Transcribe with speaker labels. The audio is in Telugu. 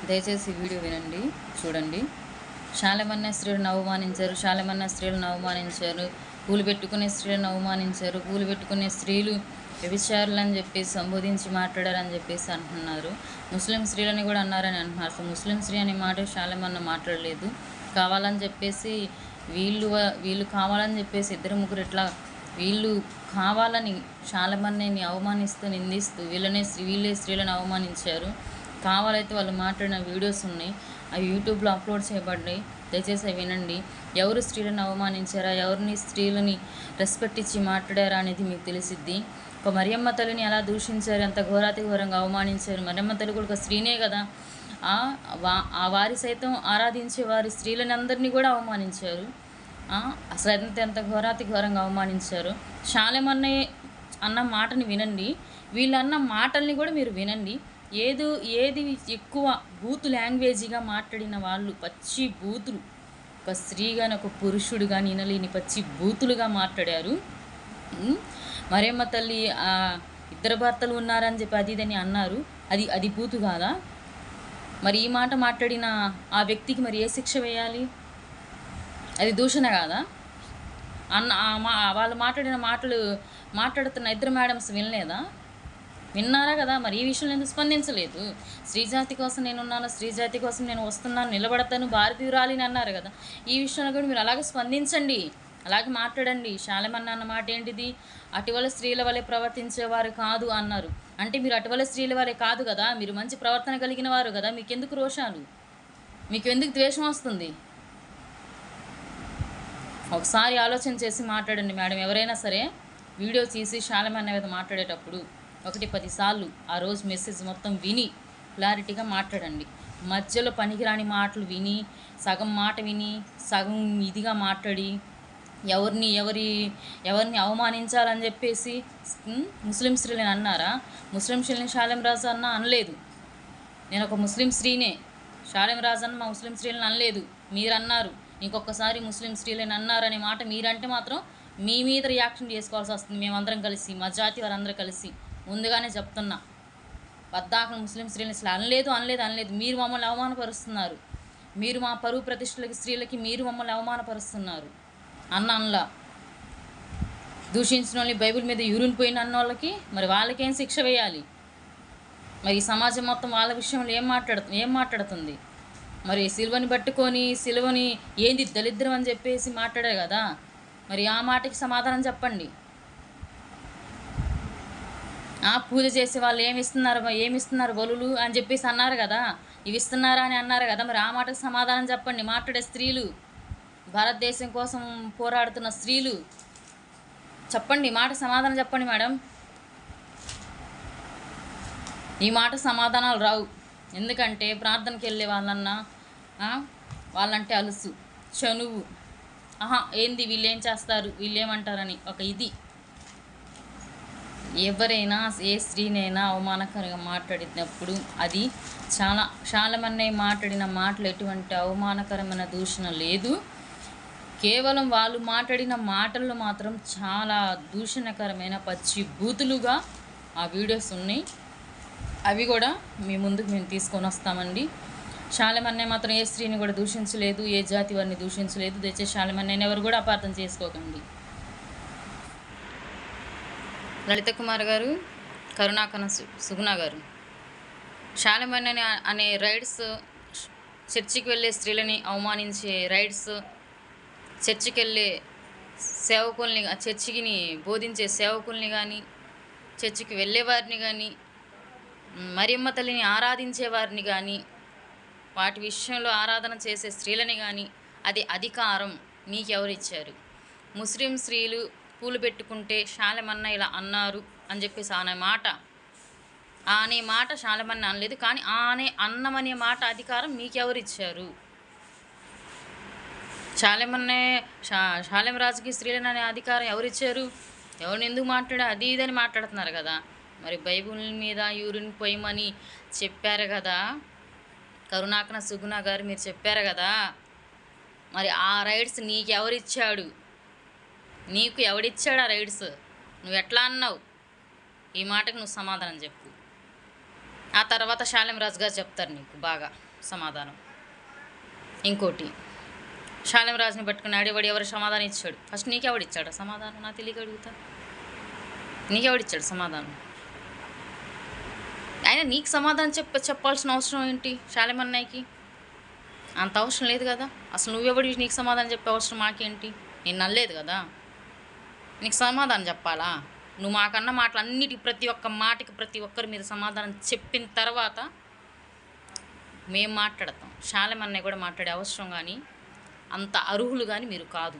Speaker 1: దయచేసి ఈ వీడియో వినండి, చూడండి. శాలమన్న స్త్రీలను అవమానించారు, శాలమన్న స్త్రీలను అవమానించారు, పూలు పెట్టుకునే స్త్రీలను అవమానించారు, పూలు పెట్టుకునే స్త్రీలు వ్యభిచారులని చెప్పేసి సంబోధించి మాట్లాడారని చెప్పేసి అంటున్నారు. ముస్లిం స్త్రీలని కూడా అన్నారని అంటున్నారు. సో ముస్లిం స్త్రీ అనే మాట శాలమన్న మాట్లాడలేదు. కావాలని చెప్పేసి వీళ్ళు కావాలని చెప్పేసి ఇద్దరు ముగ్గురు ఇట్లా వీళ్ళు కావాలని శాలమన్నని అవమానిస్తూ నిందిస్తూ వీళ్ళే స్త్రీలను అవమానించారు. కావాలైతే వాళ్ళు మాట్లాడిన వీడియోస్ ఉన్నాయి, అవి యూట్యూబ్లో అప్లోడ్ చేయబడ్డాయి. దయచేసి అవి వినండి. ఎవరు స్త్రీలను అవమానించారా, ఎవరిని స్త్రీలని రెస్పెక్ట్ ఇచ్చి మాట్లాడారా అనేది మీకు తెలిసిద్ది. ఒక మరియమ్మ తల్లిని ఎలా దూషించారు, ఎంత ఘోరాతి ఘోరంగా అవమానించారు. మరియమ్మ తల్లి కూడా ఒక స్త్రీనే కదా. ఆ వారి సైతం ఆరాధించే వారి స్త్రీలని అందరినీ కూడా అవమానించారు. అసలు ఎంత ఘోరాతి ఘోరంగా అవమానించారు. శాలెమన్న అన్న మాటని వినండి, వీళ్ళన్న మాటల్ని కూడా మీరు వినండి. ఏది ఎక్కువ బూతు లాంగ్వేజీగా మాట్లాడిన వాళ్ళు పచ్చి బూతులు, ఒక స్త్రీ కానీ ఒక పురుషుడు కానీ వినలేని పచ్చి బూతులుగా మాట్లాడారు. మరియమ్మ తల్లి ఇద్దరు భర్తలు ఉన్నారని చెప్పి అది ఇదని అన్నారు. అది బూతు కాదా? మరి ఈ మాట మాట్లాడిన ఆ వ్యక్తికి మరి ఏ శిక్ష వేయాలి? అది దూషణ కాదా? వాళ్ళు మాట్లాడిన మాటలు మాట్లాడుతున్న ఇద్దరు మేడమ్స్ వినలేదా? విన్నారా కదా. మరి ఈ విషయంలో ఎందుకు స్పందించలేదు? స్త్రీజాతి కోసం నేనున్నాను, స్త్రీజాతి కోసం నేను వస్తున్నాను, నిలబడతాను, భారతీయురాలిని అన్నారు కదా. ఈ విషయంలో కూడా మీరు అలాగే స్పందించండి, అలాగే మాట్లాడండి. శాలెమన్న అన్న మాట ఏంటిది? అటువల స్త్రీల వలె ప్రవర్తించేవారు కాదు అన్నారు. అంటే మీరు అటువల స్త్రీల వలె కాదు కదా, మీరు మంచి ప్రవర్తన కలిగిన వారు కదా. మీకెందుకు రోషాలు, మీకు ఎందుకు ద్వేషం వస్తుంది? ఒకసారి ఆలోచన చేసి మాట్లాడండి మేడం. ఎవరైనా సరే వీడియో తీసి శాలెమన్న మీద మాట్లాడేటప్పుడు 1-10 సార్లు ఆ రోజు మెసేజ్ మొత్తం విని క్లారిటీగా మాట్లాడండి. మధ్యలో పనికిరాని మాటలు విని, సగం మాట విని సగం ఇదిగా మాట్లాడి ఎవరిని అవమానించాలని చెప్పేసి ముస్లిం స్త్రీలని అన్నారా? ముస్లిం స్త్రీలని శాలెం రాజు అన్న అనలేదు. నేను ఒక ముస్లిం స్త్రీనే, శాలెం రాజు అన్న మా ముస్లిం స్త్రీలను అనలేదు. మీరు అన్నారు. ఇంకొకసారి ముస్లిం స్త్రీలని అన్నారనే మాట మీరంటే మాత్రం మీ మీద రియాక్షన్ చేసుకోవాల్సి వస్తుంది. మేమందరం కలిసి, మా జాతి వారందరూ కలిసి. ముందుగానే చెప్తున్నా, పద్దాకలు ముస్లిం స్త్రీలని అసలు అనలేదు. మీరు మమ్మల్ని అవమానపరుస్తున్నారు. మీరు మా పరువు ప్రతిష్టలకి స్త్రీలకి మీరు మమ్మల్ని అవమానపరుస్తున్నారు. అన్నలా దూషించిన వాళ్ళని, బైబిల్ మీద యూరిన్ పోయిన అన్న వాళ్ళకి మరి వాళ్ళకేం శిక్ష వేయాలి? మరి ఈ సమాజం మొత్తం వాళ్ళ విషయంలో ఏం మాట్లాడుతుంది? మరి సిలువని పట్టుకొని సిలువని ఏంది దళిద్రం అని చెప్పేసి మాట్లాడారు కదా. మరి ఆ మాటకి సమాధానం చెప్పండి. పూజ చేసే వాళ్ళు ఏమిస్తున్నారు బలులు అని చెప్పేసి అన్నారు కదా. ఇవి ఇస్తున్నారా అని అన్నారు కదా. మరి ఆ మాటకు సమాధానం చెప్పండి. మాట్లాడే స్త్రీలు, భారతదేశం కోసం పోరాడుతున్న స్త్రీలు, చెప్పండి, మాట సమాధానం చెప్పండి మేడం. ఈ మాట సమాధానాలు రావు. ఎందుకంటే ప్రార్థనకి వెళ్ళే వాళ్ళంటే అలుసు, చనువు, ఏంది వీళ్ళేం చేస్తారు, వీళ్ళేమంటారని ఒక ఇది. ఎవరైనా ఏ స్త్రీనైనా అవమానకరంగా మాట్లాడినప్పుడు అది శాలెమన్న మాట్లాడిన మాటలు ఎటువంటి అవమానకరమైన దూషణ లేదు. కేవలం వాళ్ళు మాట్లాడిన మాటల్లో మాత్రం చాలా దూషణకరమైన పచ్చి బూతులుగా ఆ వీడియోస్ ఉన్నాయి. అవి కూడా మీ ముందుకు మేము తీసుకొని వస్తామండి. శాలెమన్న మాత్రం ఏ స్త్రీని కూడా దూషించలేదు, ఏ జాతి వారిని దూషించలేదు. దయచేసి శాలెమన్నని ఎవరు కూడా అపార్థం చేసుకోకండి. లలిత కుమార్ గారు, కరుణాకరణ సుగుణ గారు, శాలెమన్న అనే రైడ్స్, చర్చికి వెళ్ళే స్త్రీలని అవమానించే రైడ్స్, చర్చికి వెళ్ళే సేవకుల్ని, చర్చికిని బోధించే సేవకుల్ని కానీ, చర్చికి వెళ్ళేవారిని కానీ, మరియమ్మ తల్లిని ఆరాధించే వారిని కానీ, వాటి విషయంలో ఆరాధన చేసే స్త్రీలని కానీ, అది అధికారం మీకెవరిచ్చారు? ముస్లిం స్త్రీలు పూలు పెట్టుకుంటే శాలెమన్న ఇలా అన్నారు అని చెప్పేసి అనే మాట శాలెమన్న అనలేదు. కానీ అన్నమనే మాట అధికారం మీకెవరిచ్చారు? శాలెం రాజుకి స్త్రీలను అనే అధికారం ఎవరిచ్చారు? ఎవరిని ఎందుకు మాట్లాడా అది ఇదని మాట్లాడుతున్నారు కదా. మరి బైబిల్ మీద యూరిన్ పోయమని చెప్పారు కదా కరుణాకరణ సుగుణ గారు, మీరు చెప్పారు కదా. మరి ఆ రైట్స్ నీకెవరిచ్చాడు? నీకు ఎవడిచ్చాడు ఆ రైట్స్? నువ్వు ఎట్లా అన్నావు? ఈ మాటకు నువ్వు సమాధానం చెప్పు. ఆ తర్వాత శాలెం రాజు గారు చెప్తారు నీకు బాగా. సమాధానం. ఇంకోటి, శాలెం రాజుని పట్టుకుని ఆడేవాడు ఎవరు సమాధానం ఇచ్చాడు? ఫస్ట్ నీకెవడిచ్చాడు సమాధానం? నా తెలియక అడుగుతా. నీకెవడిచ్చాడు సమాధానం? అయినా నీకు సమాధానం చెప్పాల్సిన అవసరం ఏంటి? శాలెం అన్నయ్యకి అంత అవసరం లేదు కదా. అసలు నువ్వెవడి నీకు సమాధానం చెప్పే అవసరం మాకేంటి? నేను నల్లేదు కదా, నీకు సమాధానం చెప్పాలా? నువ్వు మాకన్న మాటలు అన్నిటికి ప్రతి ఒక్క మాటకి ప్రతి ఒక్కరు మీరు సమాధానం చెప్పిన తర్వాత మేము మాట్లాడతాం. శాలెం అన్నయ్య కూడా మాట్లాడే అవసరం కానీ అంత అర్హులు కానీ మీరు కాదు.